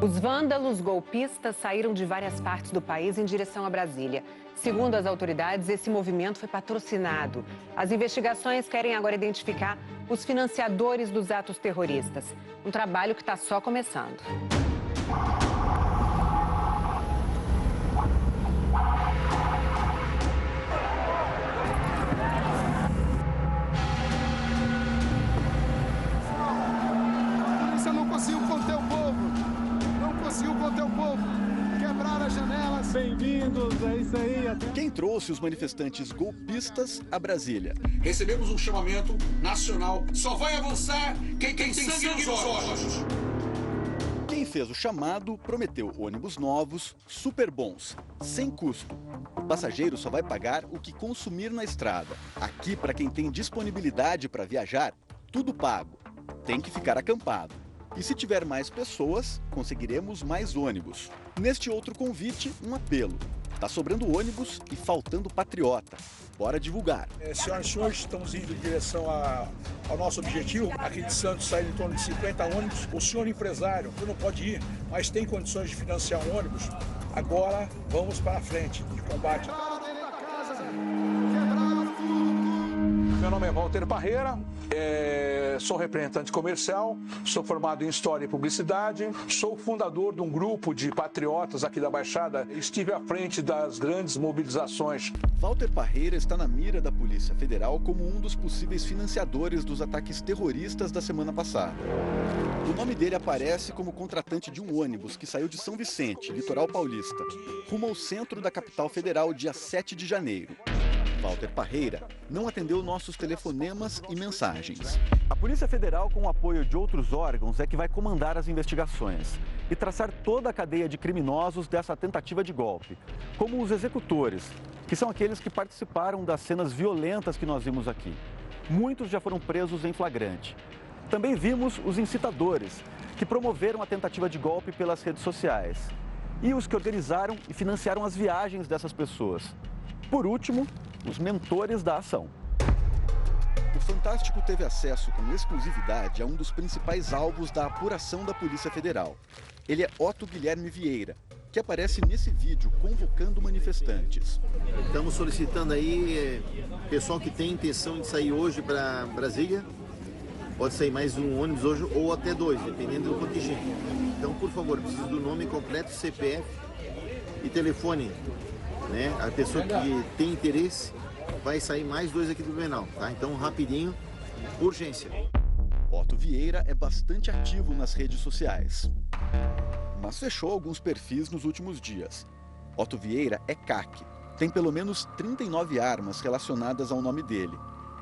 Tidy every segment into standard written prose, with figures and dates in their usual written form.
Os vândalos golpistas saíram de várias partes do país em direção a Brasília. Segundo as autoridades, esse movimento foi patrocinado. As investigações querem agora identificar os financiadores dos atos terroristas. Um trabalho que está só começando. A polícia não conseguiu conter o povo. Não conseguiu conter o povo. Quebraram as janelas. Bem-vindos, é isso aí. Quem trouxe os manifestantes golpistas a Brasília? Recebemos um chamamento nacional. Só vai avançar quem tem sangue nos olhos. Quem fez o chamado prometeu ônibus novos, super bons, sem custo. O passageiro só vai pagar o que consumir na estrada. Aqui, para quem tem disponibilidade para viajar, tudo pago. Tem que ficar acampado. E se tiver mais pessoas, conseguiremos mais ônibus. Neste outro convite, um apelo. Está sobrando ônibus e faltando patriota. Bora divulgar. Senhoras e senhores, estamos indo em direção ao nosso objetivo. Aqui de Santos saem em torno de 50 ônibus. O senhor empresário, que não pode ir, mas tem condições de financiar um ônibus, agora vamos para a frente de combate. Meu nome é Walter Parreira, sou representante comercial, sou formado em História e Publicidade, sou fundador de um grupo de patriotas aqui da Baixada, estive à frente das grandes mobilizações. Walter Parreira está na mira da Polícia Federal como um dos possíveis financiadores dos ataques terroristas da semana passada. O nome dele aparece como contratante de um ônibus que saiu de São Vicente, litoral paulista, rumo ao centro da capital federal dia 7 de janeiro. Walter Parreira não atendeu nossos telefonemas e mensagens. A Polícia Federal, com o apoio de outros órgãos, é que vai comandar as investigações e traçar toda a cadeia de criminosos dessa tentativa de golpe, como os executores, que são aqueles que participaram das cenas violentas que nós vimos aqui. Muitos já foram presos em flagrante. Também vimos os incitadores, que promoveram a tentativa de golpe pelas redes sociais, e os que organizaram e financiaram as viagens dessas pessoas. Por último, os mentores da ação. O Fantástico teve acesso com exclusividade a um dos principais alvos da apuração da Polícia Federal. Ele é Otto Guilherme Vieira, que aparece nesse vídeo convocando manifestantes. Estamos solicitando aí pessoal que tem intenção de sair hoje para Brasília. Pode sair mais um ônibus hoje ou até dois, dependendo do contingente. Então, por favor, preciso do nome completo, CPF e telefone. A pessoa que tem interesse vai sair mais dois aqui do Blumenau, tá? Então, rapidinho, urgência. Otto Vieira é bastante ativo nas redes sociais, mas fechou alguns perfis nos últimos dias. Otto Vieira é CAC, tem pelo menos 39 armas relacionadas ao nome dele.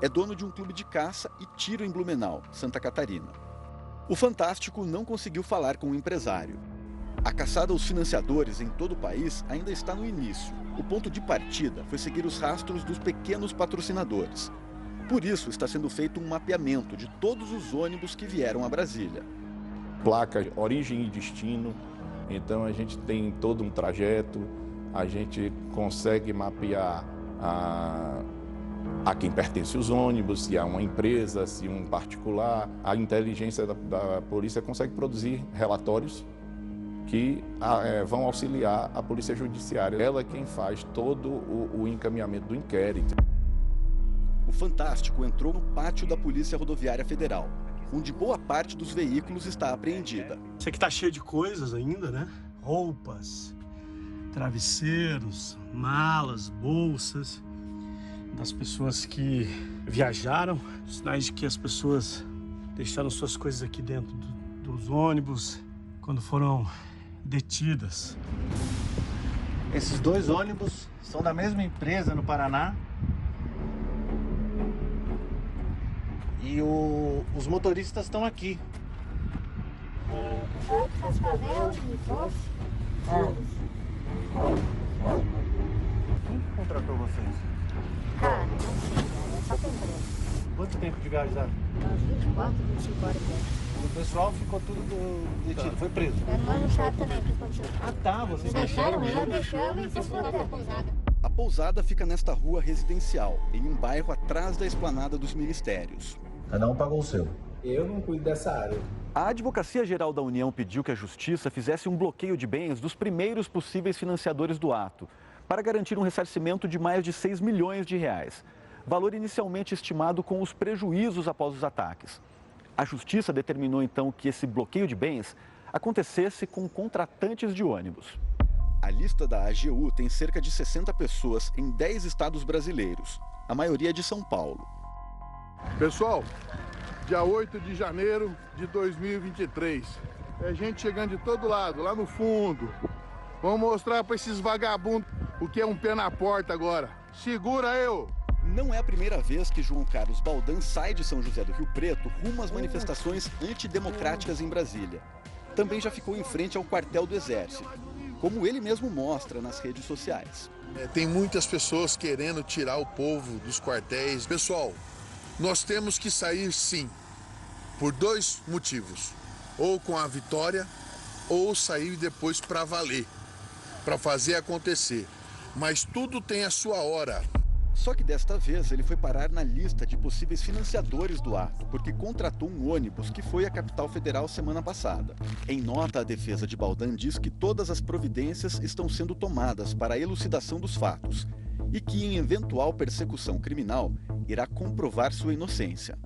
É dono de um clube de caça e tiro em Blumenau, Santa Catarina. O Fantástico não conseguiu falar com o empresário. A caçada aos financiadores em todo o país ainda está no início. O ponto de partida foi seguir os rastros dos pequenos patrocinadores. Por isso, está sendo feito um mapeamento de todos os ônibus que vieram a Brasília. Placa, origem e destino. Então, a gente tem todo um trajeto, a gente consegue mapear a quem pertence os ônibus, se há uma empresa, se um particular. A inteligência da polícia consegue produzir relatórios que vão auxiliar a Polícia Judiciária. Ela é quem faz todo o encaminhamento do inquérito. O Fantástico entrou no pátio da Polícia Rodoviária Federal, onde boa parte dos veículos está apreendida. Isso aqui está cheio de coisas ainda, né? Roupas, travesseiros, malas, bolsas das pessoas que viajaram. Sinais de que as pessoas deixaram suas coisas aqui dentro dos ônibus quando foram detidas. Esses dois ônibus são da mesma empresa no Paraná. E os motoristas estão aqui. Quem contratou vocês? Cara, só tem preço. Quanto tempo de viagem dá? 24, 25 horas. O pessoal ficou tudo detido, foi preso. Nós deixaram também que aconteceu. Ah tá, vocês deixaram e foram até a pousada. A pousada fica nesta rua residencial, em um bairro atrás da esplanada dos ministérios. Cada um pagou o seu. Eu não cuido dessa área. A Advocacia Geral da União pediu que a Justiça fizesse um bloqueio de bens dos primeiros possíveis financiadores do ato, para garantir um ressarcimento de mais de 6 milhões de reais, valor inicialmente estimado com os prejuízos após os ataques. A Justiça determinou então que esse bloqueio de bens acontecesse com contratantes de ônibus. A lista da AGU tem cerca de 60 pessoas em 10 estados brasileiros, a maioria de São Paulo. Pessoal, dia 8 de janeiro de 2023. É gente chegando de todo lado, lá no fundo. Vamos mostrar para esses vagabundos o que é um pé na porta agora. Segura eu! Não é a primeira vez que João Carlos Baldan sai de São José do Rio Preto rumo às manifestações antidemocráticas em Brasília. Também já ficou em frente ao quartel do Exército, como ele mesmo mostra nas redes sociais. Tem muitas pessoas querendo tirar o povo dos quartéis. Pessoal, nós temos que sair sim, por 2 motivos. Ou com a vitória, ou sair depois para valer, para fazer acontecer. Mas tudo tem a sua hora. Só que desta vez ele foi parar na lista de possíveis financiadores do ato, porque contratou um ônibus que foi à capital federal semana passada. Em nota, a defesa de Baldan diz que todas as providências estão sendo tomadas para a elucidação dos fatos e que, em eventual persecução criminal, irá comprovar sua inocência.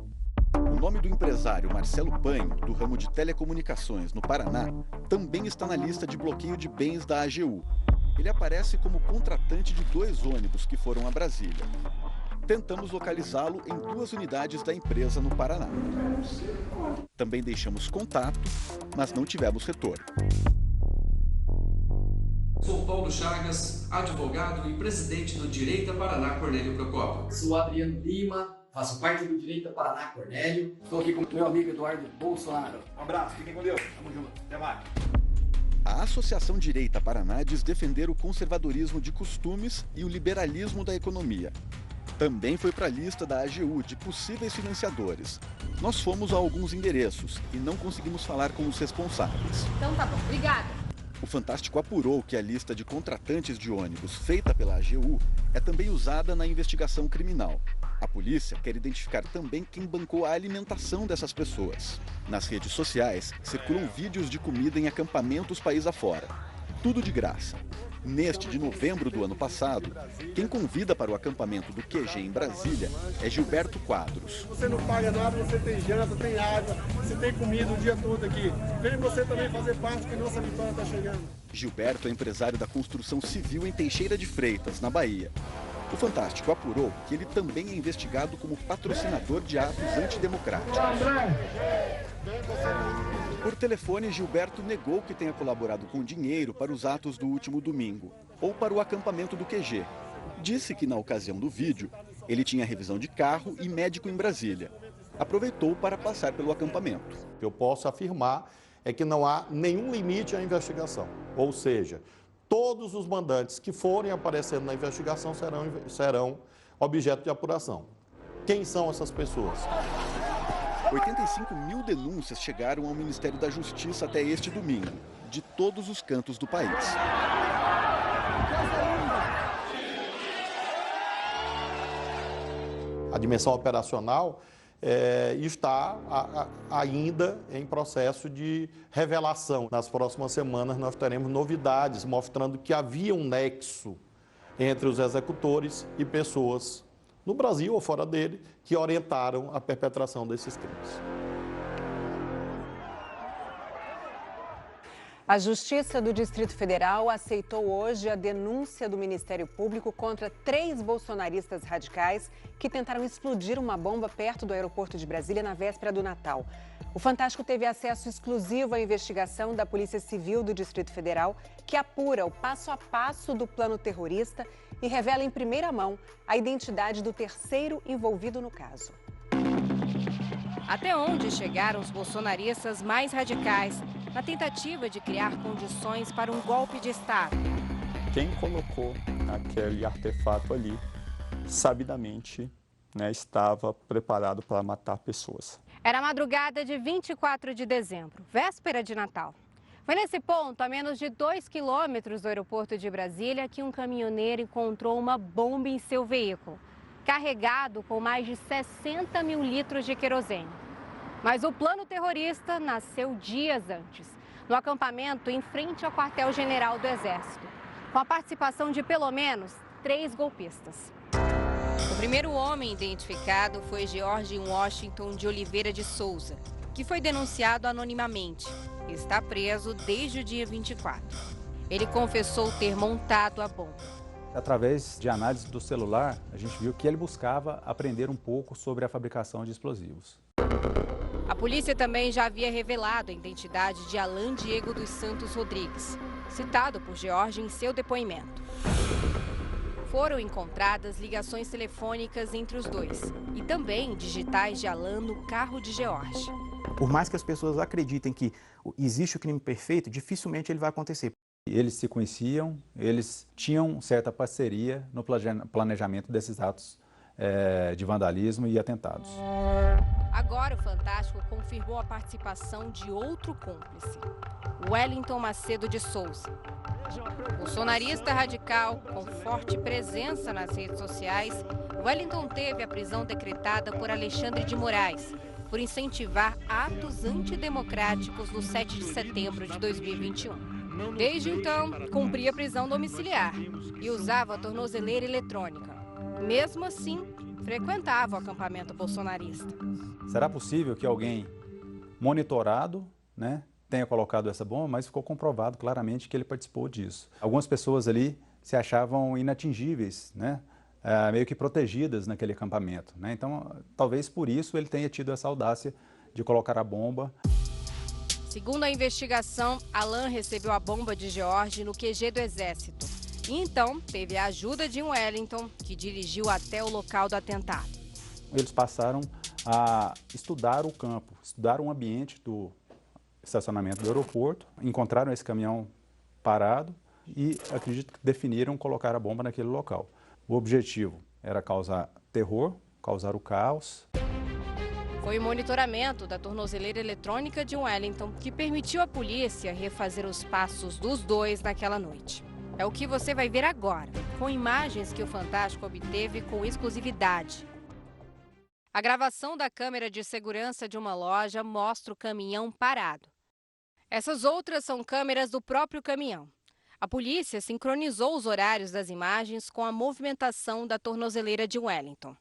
O nome do empresário Marcelo Panho, do ramo de telecomunicações no Paraná, também está na lista de bloqueio de bens da AGU. Ele aparece como contratante de 2 ônibus que foram a Brasília. Tentamos localizá-lo em 2 unidades da empresa no Paraná. Também deixamos contato, mas não tivemos retorno. Sou Paulo Chagas, advogado e presidente do Direita Paraná Cornélio Procópio. Sou Adriano Lima, faço parte do Direita Paraná Cornélio. Estou aqui com o meu amigo Eduardo Bolsonaro. Um abraço, fiquem com Deus. Tamo junto. Até mais. A Associação Direita Paraná diz defender o conservadorismo de costumes e o liberalismo da economia. Também foi para a lista da AGU de possíveis financiadores. Nós fomos a alguns endereços e não conseguimos falar com os responsáveis. Então tá bom, obrigada. O Fantástico apurou que a lista de contratantes de ônibus feita pela AGU é também usada na investigação criminal. A polícia quer identificar também quem bancou a alimentação dessas pessoas. Nas redes sociais, circulam vídeos de comida em acampamentos país afora. Tudo de graça. Neste de novembro do ano passado, quem convida para o acampamento do QG em Brasília é Gilberto Quadros. Você não paga nada, você tem janta, tem água, você tem comida o dia todo aqui. Vem você também fazer parte que nossa vitória está chegando. Gilberto é empresário da construção civil em Teixeira de Freitas, na Bahia. O Fantástico apurou que ele também é investigado como patrocinador de atos antidemocráticos. Por telefone, Gilberto negou que tenha colaborado com dinheiro para os atos do último domingo ou para o acampamento do QG. Disse que, na ocasião do vídeo, ele tinha revisão de carro e médico em Brasília. Aproveitou para passar pelo acampamento. O que eu posso afirmar é que não há nenhum limite à investigação, ou seja, todos os mandantes que forem aparecendo na investigação serão objeto de apuração. Quem são essas pessoas? 85 mil denúncias chegaram ao Ministério da Justiça até este domingo, de todos os cantos do país. A dimensão operacional está ainda em processo de revelação. Nas próximas semanas nós teremos novidades mostrando que havia um nexo entre os executores e pessoas no Brasil ou fora dele que orientaram a perpetração desses crimes. A Justiça do Distrito Federal aceitou hoje a denúncia do Ministério Público contra 3 bolsonaristas radicais que tentaram explodir uma bomba perto do aeroporto de Brasília na véspera do Natal. O Fantástico teve acesso exclusivo à investigação da Polícia Civil do Distrito Federal, que apura o passo a passo do plano terrorista e revela em primeira mão a identidade do terceiro envolvido no caso. Até onde chegaram os bolsonaristas mais radicais na tentativa de criar condições para um golpe de Estado? Quem colocou aquele artefato ali, sabidamente, estava preparado para matar pessoas. Era a madrugada de 24 de dezembro, véspera de Natal. Foi nesse ponto, a menos de 2 quilômetros do aeroporto de Brasília, que um caminhoneiro encontrou uma bomba em seu veículo, carregado com mais de 60 mil litros de querosene. Mas o plano terrorista nasceu dias antes, no acampamento em frente ao quartel-general do Exército, com a participação de pelo menos 3 golpistas. O primeiro homem identificado foi George Washington de Oliveira de Souza, que foi denunciado anonimamente e está preso desde o dia 24. Ele confessou ter montado a bomba. Através de análise do celular, a gente viu que ele buscava aprender um pouco sobre a fabricação de explosivos. A polícia também já havia revelado a identidade de Alan Diego dos Santos Rodrigues, citado por George em seu depoimento. Foram encontradas ligações telefônicas entre os dois e também digitais de Alan no carro de George. Por mais que as pessoas acreditem que existe o crime perfeito, dificilmente ele vai acontecer. Eles se conheciam, eles tinham certa parceria no planejamento desses atos de vandalismo e atentados. Agora o Fantástico confirmou a participação de outro cúmplice, Wellington Macedo de Souza. Bolsonarista radical, com forte presença nas redes sociais, Wellington teve a prisão decretada por Alexandre de Moraes, por incentivar atos antidemocráticos no 7 de setembro de 2021. Desde então, cumpria prisão domiciliar e usava a tornozeleira eletrônica. Mesmo assim, frequentava o acampamento bolsonarista. Será possível que alguém monitorado, tenha colocado essa bomba, mas ficou comprovado claramente que ele participou disso. Algumas pessoas ali se achavam inatingíveis, meio que protegidas naquele acampamento. Então, talvez por isso ele tenha tido essa audácia de colocar a bomba. Segundo a investigação, Alan recebeu a bomba de George no QG do Exército. E então, teve a ajuda de Wellington, que dirigiu até o local do atentado. Eles passaram a estudar o campo, estudar o ambiente do estacionamento do aeroporto, encontraram esse caminhão parado e acredito que definiram colocar a bomba naquele local. O objetivo era causar terror, causar o caos. Foi o monitoramento da tornozeleira eletrônica de Wellington que permitiu à polícia refazer os passos dos dois naquela noite. É o que você vai ver agora, com imagens que o Fantástico obteve com exclusividade. A gravação da câmera de segurança de uma loja mostra o caminhão parado. Essas outras são câmeras do próprio caminhão. A polícia sincronizou os horários das imagens com a movimentação da tornozeleira de Wellington.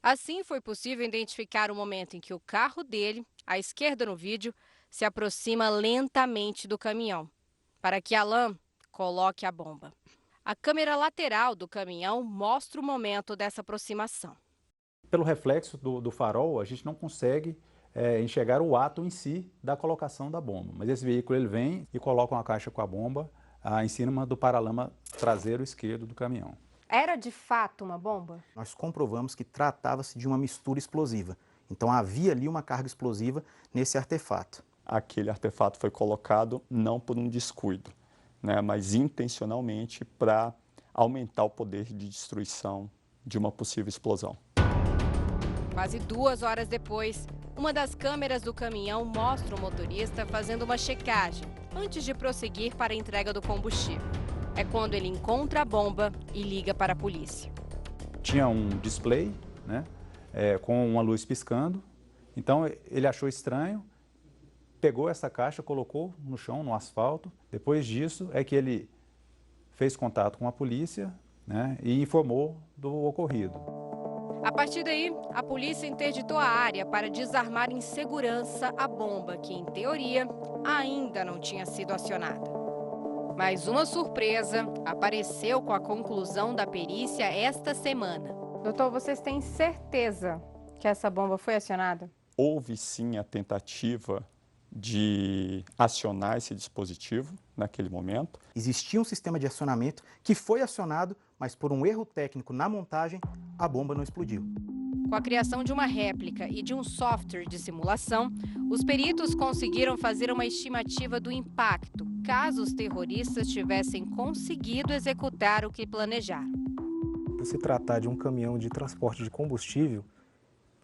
Assim, foi possível identificar o momento em que o carro dele, à esquerda no vídeo, se aproxima lentamente do caminhão, para que Alan coloque a bomba. A câmera lateral do caminhão mostra o momento dessa aproximação. Pelo reflexo do farol, a gente não consegue enxergar o ato em si da colocação da bomba. Mas esse veículo ele vem e coloca uma caixa com a bomba em cima do paralama traseiro esquerdo do caminhão. Era de fato uma bomba? Nós comprovamos que tratava-se de uma mistura explosiva. Então havia ali uma carga explosiva nesse artefato. Aquele artefato foi colocado não por um descuido, mas intencionalmente para aumentar o poder de destruição de uma possível explosão. Quase 2 horas depois, uma das câmeras do caminhão mostra o motorista fazendo uma checagem antes de prosseguir para a entrega do combustível. É quando ele encontra a bomba e liga para a polícia. Tinha um display, com uma luz piscando, então ele achou estranho, pegou essa caixa, colocou no chão, no asfalto. Depois disso é que ele fez contato com a polícia e informou do ocorrido. A partir daí, a polícia interditou a área para desarmar em segurança a bomba, que, em teoria, ainda não tinha sido acionada. Mas uma surpresa apareceu com a conclusão da perícia esta semana. Doutor, vocês têm certeza que essa bomba foi acionada? Houve sim a tentativa de acionar esse dispositivo naquele momento. Existia um sistema de acionamento que foi acionado, mas por um erro técnico na montagem, a bomba não explodiu. Com a criação de uma réplica e de um software de simulação, os peritos conseguiram fazer uma estimativa do impacto, caso os terroristas tivessem conseguido executar o que planejaram. Por se tratar de um caminhão de transporte de combustível,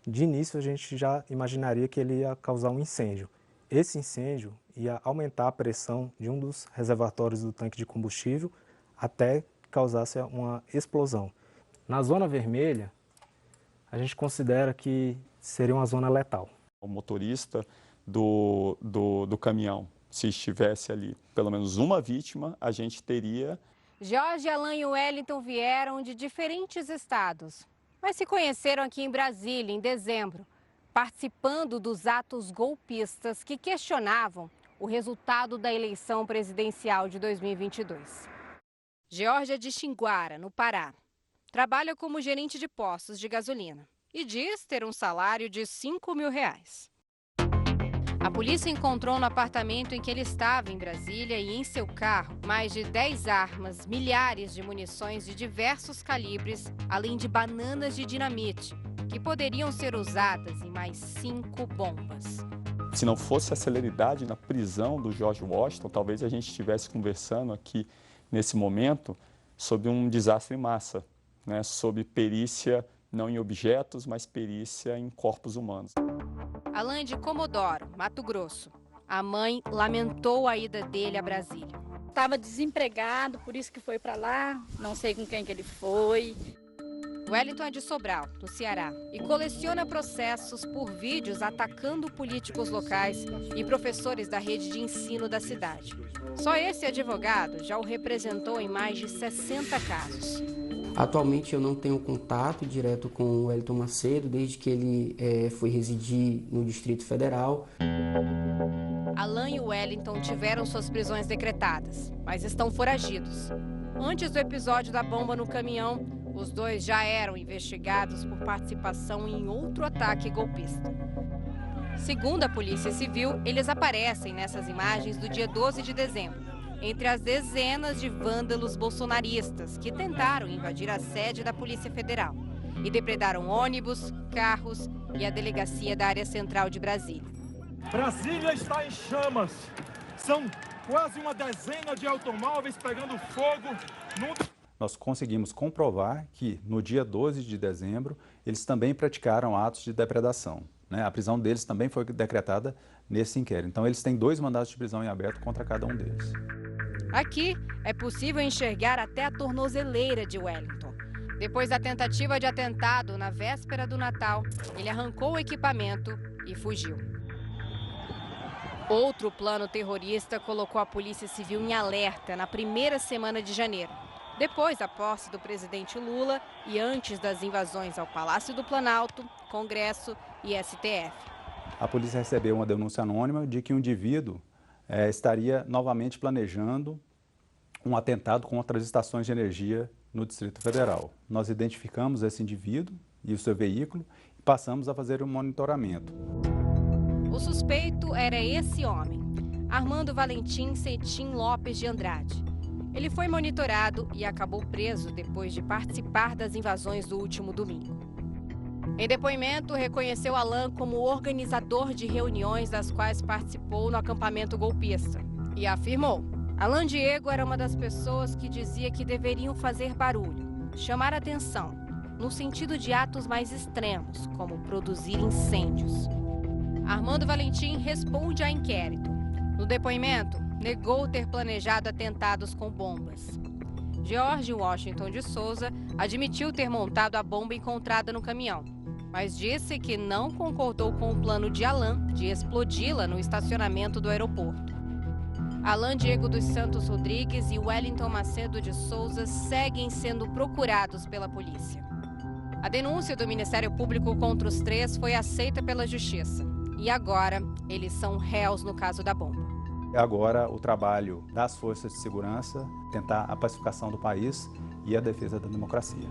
de início a gente já imaginaria que ele ia causar um incêndio. Esse incêndio ia aumentar a pressão de um dos reservatórios do tanque de combustível até que causasse uma explosão. Na zona vermelha, a gente considera que seria uma zona letal. O motorista do caminhão, se estivesse ali pelo menos uma vítima, a gente teria... Jorge, Alan e Wellington vieram de diferentes estados, mas se conheceram aqui em Brasília em dezembro, participando dos atos golpistas que questionavam o resultado da eleição presidencial de 2022. Jorge é de Xinguara, no Pará. Trabalha como gerente de postos de gasolina e diz ter um salário de R$5.000. A polícia encontrou no apartamento em que ele estava em Brasília e em seu carro mais de 10 armas, milhares de munições de diversos calibres, além de bananas de dinamite, que poderiam ser usadas em mais 5 bombas. Se não fosse a celeridade na prisão do George Washington, talvez a gente estivesse conversando aqui nesse momento sobre um desastre em massa, né? Sobre perícia não em objetos, mas perícia em corpos humanos. Alan de Comodoro, Mato Grosso. A mãe lamentou a ida dele a Brasília. Estava desempregado, por isso que foi para lá, não sei com quem que ele foi. Wellington é de Sobral, no Ceará, e coleciona processos por vídeos atacando políticos locais e professores da rede de ensino da cidade. Só esse advogado já o representou em mais de 60 casos. Atualmente eu não tenho contato direto com o Wellington Macedo, desde que ele foi residir no Distrito Federal. Alan e Wellington tiveram suas prisões decretadas, mas estão foragidos. Antes do episódio da bomba no caminhão, os dois já eram investigados por participação em outro ataque golpista. Segundo a Polícia Civil, eles aparecem nessas imagens do dia 12 de dezembro. Entre as dezenas de vândalos bolsonaristas que tentaram invadir a sede da Polícia Federal e depredaram ônibus, carros e a delegacia da área central de Brasília. Brasília está em chamas. São quase uma dezena de automóveis pegando fogo. Nós conseguimos comprovar que no dia 12 de dezembro eles também praticaram atos de depredação, né? A prisão deles também foi decretada nesse inquérito. Então eles têm 2 mandados de prisão em aberto contra cada um deles. Aqui é possível enxergar até a tornozeleira de Wellington. Depois da tentativa de atentado na véspera do Natal, ele arrancou o equipamento e fugiu. Outro plano terrorista colocou a Polícia Civil em alerta na primeira semana de janeiro, depois da posse do presidente Lula e antes das invasões ao Palácio do Planalto, Congresso e STF. A polícia recebeu uma denúncia anônima de que um indivíduo estaria novamente planejando um atentado contra as estações de energia no Distrito Federal. Nós identificamos esse indivíduo e o seu veículo e passamos a fazer um monitoramento. O suspeito era esse homem, Armando Valentim Cetim Lopes de Andrade. Ele foi monitorado e acabou preso depois de participar das invasões do último domingo. Em depoimento, reconheceu Alan como organizador de reuniões das quais participou no acampamento golpista. E afirmou: Alan Diego era uma das pessoas que dizia que deveriam fazer barulho, chamar atenção, no sentido de atos mais extremos, como produzir incêndios. Armando Valentim responde a inquérito. No depoimento, negou ter planejado atentados com bombas. George Washington de Souza admitiu ter montado a bomba encontrada no caminhão, mas disse que não concordou com o plano de Alan de explodi-la no estacionamento do aeroporto. Alan Diego dos Santos Rodrigues e Wellington Macedo de Souza seguem sendo procurados pela polícia. A denúncia do Ministério Público contra os 3 foi aceita pela Justiça. E agora, eles são réus no caso da bomba. Agora, o trabalho das forças de segurança, tentar a pacificação do país e a defesa da democracia.